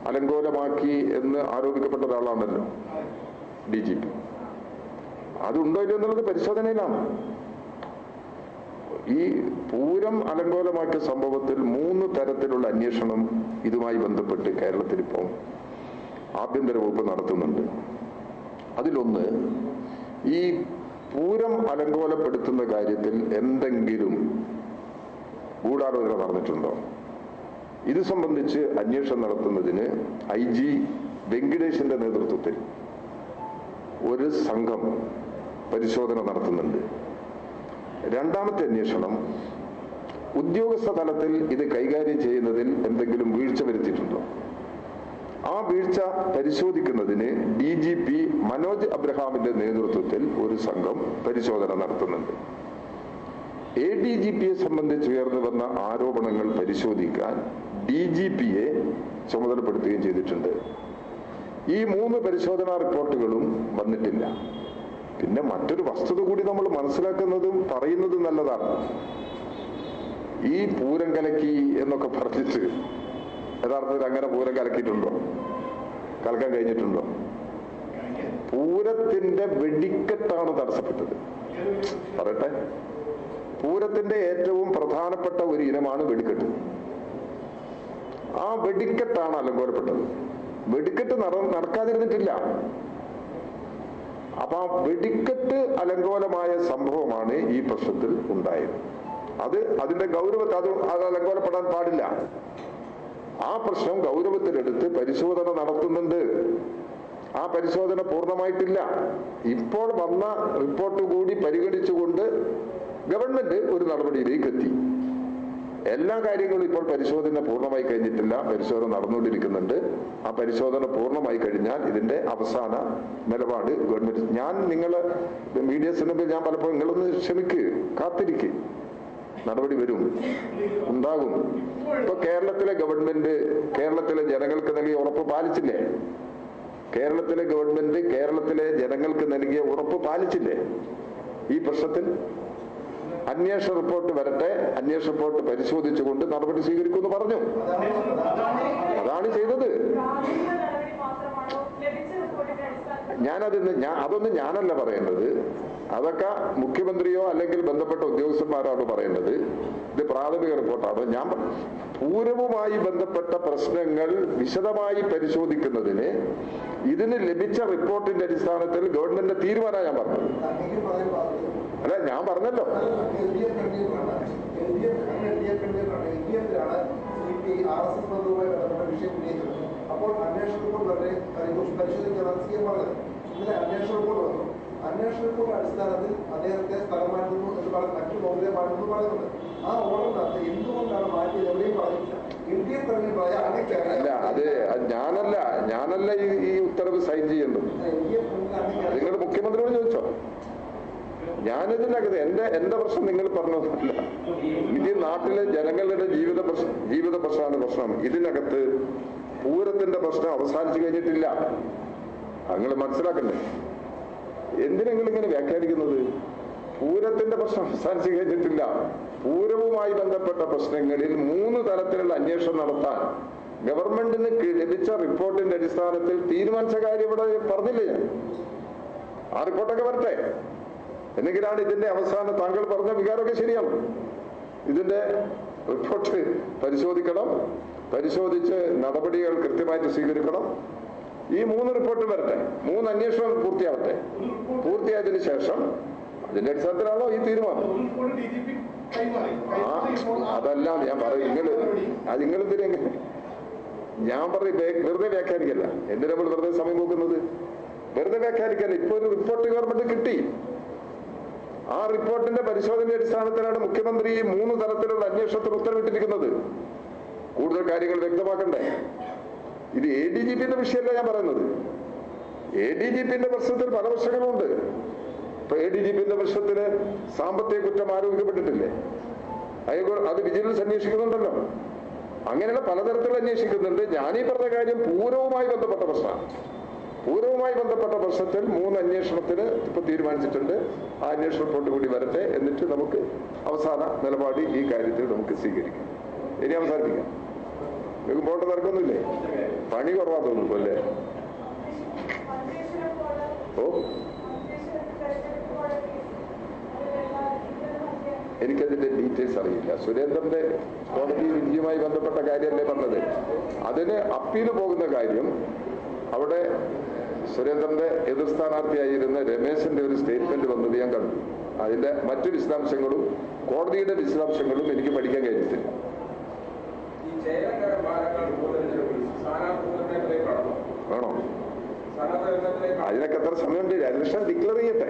അലങ്കോലമാക്കി എന്ന് ആരോപിക്കപ്പെട്ട ഒരാളാണല്ലോ DGP. അതുണ്ടോ ഇല്ലോ എന്നുള്ളത് പരിശോധനയിലാണ്. ഈ പൂരം അലങ്കോലമാക്കിയ സംഭവത്തിൽ 3 തരത്തിലുള്ള അന്വേഷണം ഇതുമായി ബന്ധപ്പെട്ട് കേരളത്തിൽ ഇപ്പോൾ ആഭ്യന്തര വകുപ്പ് നടത്തുന്നുണ്ട്. അതിലൊന്ന്, ഈ പൂരം അലങ്കോലപ്പെടുത്തുന്ന കാര്യത്തിൽ എന്തെങ്കിലും ഗൂഢാലോചന നടന്നിട്ടുണ്ടോ, ഇത് സംബന്ധിച്ച് അന്വേഷണം നടത്തുന്നതിന് IG വെങ്കിടേഷിന്റെ നേതൃത്വത്തിൽ ഒരു സംഘം പരിശോധന നടത്തുന്നുണ്ട്. രണ്ടാമത്തെ അന്വേഷണം, ഉദ്യോഗസ്ഥ തലത്തിൽ ഇത് കൈകാര്യം ചെയ്യുന്നതിൽ എന്തെങ്കിലും വീഴ്ച വരുത്തിയിട്ടുണ്ടോ, ആ വീഴ്ച പരിശോധിക്കുന്നതിന് DGP മനോജ് അബ്രഹാമിന്റെ നേതൃത്വത്തിൽ ഒരു സംഘം പരിശോധന നടത്തുന്നുണ്ട്. ADGPയെ സംബന്ധിച്ച് ഉയർന്നു വന്ന ആരോപണങ്ങൾ പരിശോധിക്കാൻ DGPയെ ചുമതലപ്പെടുത്തുകയും ചെയ്തിട്ടുണ്ട്. ഈ 3 പരിശോധനാ റിപ്പോർട്ടുകളും വന്നിട്ടില്ല. പിന്നെ മറ്റൊരു വസ്തുത കൂടി നമ്മൾ മനസ്സിലാക്കുന്നതും പറയുന്നതും നല്ലതാണ്. ഈ പൂരം കലക്കി എന്നൊക്കെ പറഞ്ഞിട്ട് യഥാർത്ഥത്തിൽ അങ്ങനെ പൂരം കലക്കിയിട്ടുണ്ടോ? കലക്കാൻ കഴിഞ്ഞിട്ടുണ്ടോ? പൂരത്തിന്റെ വെടിക്കെട്ടാണ് തടസ്സപ്പെട്ടത്. പറയട്ടെ, പൂരത്തിന്റെ ഏറ്റവും പ്രധാനപ്പെട്ട ഒരു ഇനമാണ് വെടിക്കെട്ട്. ആ വെടിക്കെട്ടാണ് അലങ്കോലപ്പെട്ടത്. വെടിക്കെട്ട് നടക്കാതിരുന്നിട്ടില്ല. അപ്പൊ ആ വെടിക്കെട്ട് അലങ്കോലമായ സംഭവമാണ് ഈ പ്രശ്നത്തിൽ ഉണ്ടായത്. അതിന്റെ ഗൗരവത്തെ അത് അലങ്കോലപ്പെടാൻ പാടില്ല. ആ പ്രശ്നം ഗൗരവത്തിലെടുത്ത് പരിശോധന നടത്തുന്നുണ്ട്. ആ പരിശോധന പൂർണ്ണമായിട്ടില്ല. ഇപ്പോൾ വന്ന റിപ്പോർട്ട് കൂടി പരിഗണിച്ചുകൊണ്ട് ഗവൺമെന്റ് ഒരു നടപടിയിലേക്ക് എത്തി. എല്ലാ കാര്യങ്ങളും ഇപ്പോൾ പരിശോധന പൂർണ്ണമായി കഴിഞ്ഞിട്ടില്ല. പരിശോധന നടന്നുകൊണ്ടിരിക്കുന്നുണ്ട്. ആ പരിശോധന പൂർണ്ണമായി കഴിഞ്ഞാൽ ഇതിന്റെ അവസാന നിലപാട് ഗവൺമെന്റ്. ഞാൻ നിങ്ങള് മീഡിയസിന് മുമ്പിൽ ഞാൻ പലപ്പോഴും നിങ്ങളൊന്ന് ക്ഷമിക്ക്, കാത്തിരിക്ക്, നടപടി വരും, ഉണ്ടാകും. ഇപ്പൊ കേരളത്തിലെ ഗവൺമെന്റ് കേരളത്തിലെ ജനങ്ങൾക്ക് നൽകിയ ഉറപ്പ് പാലിച്ചില്ലേ? കേരളത്തിലെ ഗവൺമെന്റ് കേരളത്തിലെ ജനങ്ങൾക്ക് നൽകിയ ഉറപ്പ് പാലിച്ചില്ലേ? ഈ പ്രശ്നത്തിൽ അന്വേഷണ റിപ്പോർട്ട് വരട്ടെ, അന്വേഷണ റിപ്പോർട്ട് പരിശോധിച്ചുകൊണ്ട് നടപടി സ്വീകരിക്കുമെന്ന് പറഞ്ഞു. അതാണ് ചെയ്തത്. അതൊന്നും ഞാനല്ല പറയേണ്ടത്. അതൊക്കെ മുഖ്യമന്ത്രിയോ അല്ലെങ്കിൽ ബന്ധപ്പെട്ട ഉദ്യോഗസ്ഥന്മാരാണ് പറയേണ്ടത്. ഇത് പ്രാഥമിക റിപ്പോർട്ടാണ്. ഞാൻ പൂരവുമായി ബന്ധപ്പെട്ട പ്രശ്നങ്ങൾ വിശദമായി പരിശോധിക്കുന്നതിന് ഇതിന് ലഭിച്ച റിപ്പോർട്ടിന്റെ അടിസ്ഥാനത്തിൽ ഗവൺമെന്റിന്റെ തീരുമാനം ഞാൻ പറഞ്ഞത്. അല്ല, ഞാൻ പറഞ്ഞല്ലോ. അപ്പോൾ അന്വേഷണ റിപ്പോർട്ട് തന്നെ പരിശോധിക്കാൻ ഇന്നലെ അന്വേഷണ റിപ്പോർട്ട് വന്നു. അന്വേഷണ റിപ്പോർട്ട് അടിസ്ഥാനത്തിൽ അദ്ദേഹത്തെ സ്ഥലം മാറ്റുന്നു എന്ന് പറഞ്ഞ് മറ്റു ഓർഡറെ മാറ്റുന്നു പറയുന്നുണ്ട്. ആ ഓർഡറിനകത്ത് എന്തുകൊണ്ടാണ് മാറ്റിയത് എവിടെയും പറഞ്ഞില്ല. LDF അല്ല, അത് ഞാനല്ല ഈ ഉത്തരവ് സൈൻ ചെയ്യേണ്ടത്. നിങ്ങൾ മുഖ്യമന്ത്രിയോട് ചോദിച്ചോ. ഞാനിതിനകത്ത് എന്റെ പ്രശ്നം നിങ്ങൾ പറഞ്ഞതല്ല. ഇത് നാട്ടിലെ ജനങ്ങളുടെ ജീവിത പ്രശ്നമാണ് പ്രശ്നം. ഇതിനകത്ത് പൂരത്തിന്റെ പ്രശ്നം അവസാനിച്ചു കഴിഞ്ഞിട്ടില്ല. നിങ്ങൾ മനസ്സിലാക്കണ്ടേ? എന്തിനെങ്കിലും ഇങ്ങനെ വ്യാഖ്യാനിക്കുന്നത്? പൂരത്തിന്റെ പ്രശ്നം അവസാനിച്ചു കഴിഞ്ഞിട്ടില്ല. പൂരവുമായി ബന്ധപ്പെട്ട പ്രശ്നങ്ങളിൽ 3 തലത്തിലുള്ള അന്വേഷണം നടത്താൻ ഗവൺമെന്റിന് ലഭിച്ച റിപ്പോർട്ടിന്റെ അടിസ്ഥാനത്തിൽ തീരുമാനിച്ച കാര്യം ഇവിടെ പറഞ്ഞില്ലേ ഞാൻ? ആ റിപ്പോർട്ടൊക്കെ വരട്ടെ. എന്നെങ്കിലാണ് ഇതിന്റെ അവസാനം താങ്കൾ പറഞ്ഞ വികാരമൊക്കെ ശരിയാണ്. ഇതിന്റെ റിപ്പോർട്ട് പരിശോധിക്കണം, പരിശോധിച്ച് നടപടികൾ കൃത്യമായിട്ട് സ്വീകരിക്കണം. ഈ 3 റിപ്പോർട്ട് വരട്ടെ, 3 അന്വേഷണം പൂർത്തിയാവട്ടെ. പൂർത്തിയായതിനു ശേഷം അതിന്റെ അടിസ്ഥാനത്തിലാണോ ഈ തീരുമാനം? അതല്ല ഞാൻ പറയും. നിങ്ങളെന്തിനെ ഞാൻ പറയും വെറുതെ വ്യാഖ്യാനിക്കല്ല. എന്തിനാ നമ്മൾ വെറുതെ സമയം നോക്കുന്നത്? വെറുതെ വ്യാഖ്യാനിക്കല്ല. ഇപ്പൊ ഒരു റിപ്പോർട്ട് ഗവൺമെന്റ് കിട്ടി. ആ റിപ്പോർട്ടിന്റെ പരിശോധനയുടെ അടിസ്ഥാനത്തിലാണ് മുഖ്യമന്ത്രി 3 തലത്തിലുള്ള അന്വേഷണത്തിന് ഉത്തരവിട്ടിരിക്കുന്നത്. കൂടുതൽ കാര്യങ്ങൾ വ്യക്തമാക്കണ്ടേ? ഇത് ADGPന്റെ വിഷയമല്ല ഞാൻ പറയുന്നത്. ADGPന്റെ പ്രശ്നത്തിൽ പല പ്രശ്നങ്ങളുണ്ട്. ഇപ്പൊ ADGPന്റെ പ്രശ്നത്തിന് സാമ്പത്തിക കുറ്റം ആരോപിക്കപ്പെട്ടിട്ടില്ലേ? അത് വിജിലൻസ് അന്വേഷിക്കുന്നുണ്ടല്ലോ. അങ്ങനെയുള്ള പലതരത്തിലുള്ള അന്വേഷിക്കുന്നുണ്ട്. ഞാനീ പറഞ്ഞ കാര്യം പൂരവുമായി ബന്ധപ്പെട്ട പ്രശ്നമാണ്. പൂരവുമായി ബന്ധപ്പെട്ട പ്രശ്നത്തിൽ 3 അന്വേഷണത്തിന് ഇപ്പൊ തീരുമാനിച്ചിട്ടുണ്ട്. ആ അന്വേഷണ റിപ്പോർട്ട് കൂടി വരട്ടെ. എന്നിട്ട് നമുക്ക് അവസാന നിലപാട് ഈ കാര്യത്തിൽ നമുക്ക് സ്വീകരിക്കാം. ഇനി അവസാനിപ്പിക്കാം. നിങ്ങൾക്ക് പോട്ടെ, തിരക്കൊന്നുമില്ലേ? പണി കുറവാ തോന്നുന്നു അല്ലേ? ഓ, എനിക്കതിന്റെ ഡീറ്റെയിൽസ് അറിയില്ല. സുരേന്ദ്രന്റെ കോടതി വിധിയുമായി ബന്ധപ്പെട്ട കാര്യമല്ലേ പറഞ്ഞത്. അതിന് അപ്പീല് പോകുന്ന കാര്യം അവിടെ സുരേന്ദ്രന്റെ എതിർ സ്ഥാനാർത്ഥിയായിരുന്ന രമേശന്റെ ഒരു സ്റ്റേറ്റ്മെന്റ് വന്നത് ഞാൻ കണ്ടു. അതിന്റെ മറ്റു വിശദാംശങ്ങളും കോടതിയുടെ വിശദാംശങ്ങളും എനിക്ക് പഠിക്കാൻ കഴിഞ്ഞിട്ടില്ല. വേണോ? അതിനൊക്കെ എത്ര സമയമുണ്ട്? ഇലക്ഷൻ ഡിക്ലെയർ ചെയ്യട്ടെ.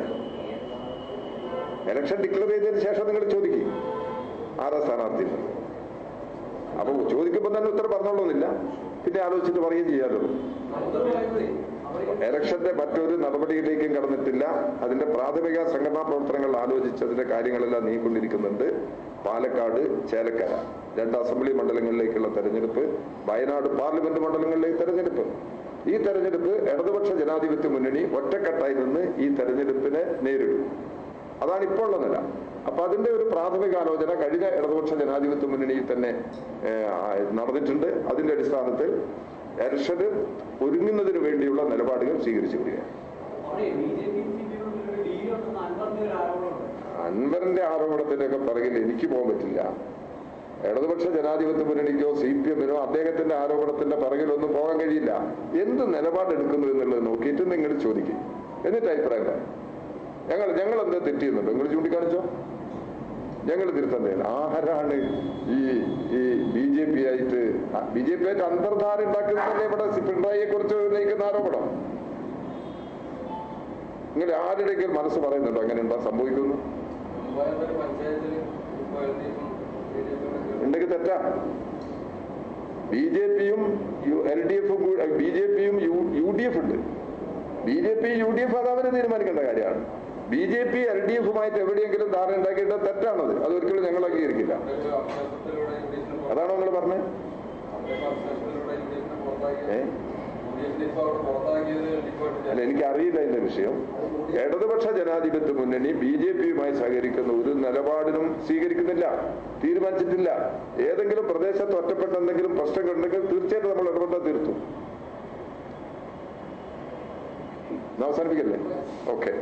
ഇലക്ഷൻ ഡിക്ലെയർ ചെയ്തതിന് ശേഷം നിങ്ങൾ ചോദിക്കും ആരാ സ്ഥാനാർത്ഥി. അപ്പൊ ചോദിക്കുമ്പോൾ തന്നെ ഉത്തരം പറഞ്ഞോളൂന്നില്ല. പിന്നെ ആലോചിച്ചിട്ട് പറയുകയും ചെയ്യാമല്ലോ. ഇലക്ഷന്റെ മറ്റൊരു നടപടിയിലേക്കും കടന്നിട്ടില്ല. അതിന്റെ പ്രാഥമിക സംഘടനാ പ്രവർത്തനങ്ങൾ ആലോചിച്ചതിന്റെ കാര്യങ്ങളെല്ലാം നീങ്ങിക്കൊണ്ടിരിക്കുന്നുണ്ട്. പാലക്കാട്, ചേലക്കര 2 അസംബ്ലി മണ്ഡലങ്ങളിലേക്കുള്ള തെരഞ്ഞെടുപ്പ്, വയനാട് പാർലമെന്റ് മണ്ഡലങ്ങളിലേക്ക് തെരഞ്ഞെടുപ്പ്. ഈ തെരഞ്ഞെടുപ്പ് ഇടതുപക്ഷ ജനാധിപത്യ മുന്നണി ഒറ്റക്കെട്ടായി നിന്ന് ഈ തെരഞ്ഞെടുപ്പിനെ നേരിടും. അതാണ് ഇപ്പോൾ ഉള്ള നില. അപ്പൊ അതിന്റെ ഒരു പ്രാഥമിക ആലോചന കഴിഞ്ഞ ഇടതുപക്ഷ ജനാധിപത്യ മുന്നണിയിൽ തന്നെ നടന്നിട്ടുണ്ട്. അതിന്റെ അടിസ്ഥാനത്തിൽ ഇലക്ഷന് ഒരുങ്ങുന്നതിന് വേണ്ടിയുള്ള നിലപാടുകൾ സ്വീകരിച്ചു വരികയാണ്. അൻവറിന്റെ ആരോപണത്തിനൊക്കെ പിറകിൽ എനിക്ക് പോകാൻ പറ്റില്ല. ഇടതുപക്ഷ ജനാധിപത്യ മുന്നണിക്കോ CPM-നോ അദ്ദേഹത്തിന്റെ ആരോപണത്തിന്റെ പിറകിലൊന്നും പോകാൻ കഴിയില്ല. എന്ത് നിലപാടെടുക്കുന്നു എന്നുള്ളത് നോക്കിയിട്ട് നിങ്ങൾ ചോദിക്കും. എന്നിട്ട് അഭിപ്രായം ഞങ്ങൾ എന്താ തെറ്റിയെന്നുണ്ടോ നിങ്ങൾ ചൂണ്ടിക്കാണിച്ചോ. ഞങ്ങൾ തിരുത്തണ്ടേ. ആരാണ് ഈ BJP ആയിട്ട് അന്തർധാര ഉണ്ടാക്കുന്നതല്ലേ ഇവിടെ പിണറായിയെ കുറിച്ച് ഉന്നയിക്കുന്ന ആരോപണം? നിങ്ങൾ ആരുടെയെങ്കിലും മനസ്സ് പറയുന്നുണ്ടോ അങ്ങനെ എന്താ സംഭവിക്കുന്നു? ഉണ്ടെങ്കിൽ തെറ്റാ. BJP-യും LDF-ഉം BJP-യും UDF ഉണ്ട്. BJP UDF അത് അവരെ തീരുമാനിക്കേണ്ട കാര്യമാണ്. BJP LDF-ഉമായിട്ട് എവിടെയെങ്കിലും ധാരണ ഉണ്ടാക്കിയിട്ട് തെറ്റാണത്. അതൊരിക്കലും ഞങ്ങൾ അംഗീകരിക്കില്ല. അതാണോ നിങ്ങൾ പറഞ്ഞത്? അല്ല, എനിക്കറിയില്ല ഇതിന്റെ വിഷയം. ഇടതുപക്ഷ ജനാധിപത്യ മുന്നണി BJP-യുമായി സഹകരിക്കുന്ന ഒരു നിലപാടിനും സ്വീകരിക്കുന്നില്ല, തീരുമാനിച്ചിട്ടില്ല. ഏതെങ്കിലും പ്രദേശത്ത് ഒറ്റപ്പെട്ട എന്തെങ്കിലും പ്രശ്നങ്ങളുണ്ടെങ്കിൽ തീർച്ചയായിട്ടും നമ്മൾ ഇടപെട്ടാൽ തീർത്തു. അവസാനിപ്പിക്കല്ലേ? ഓക്കെ.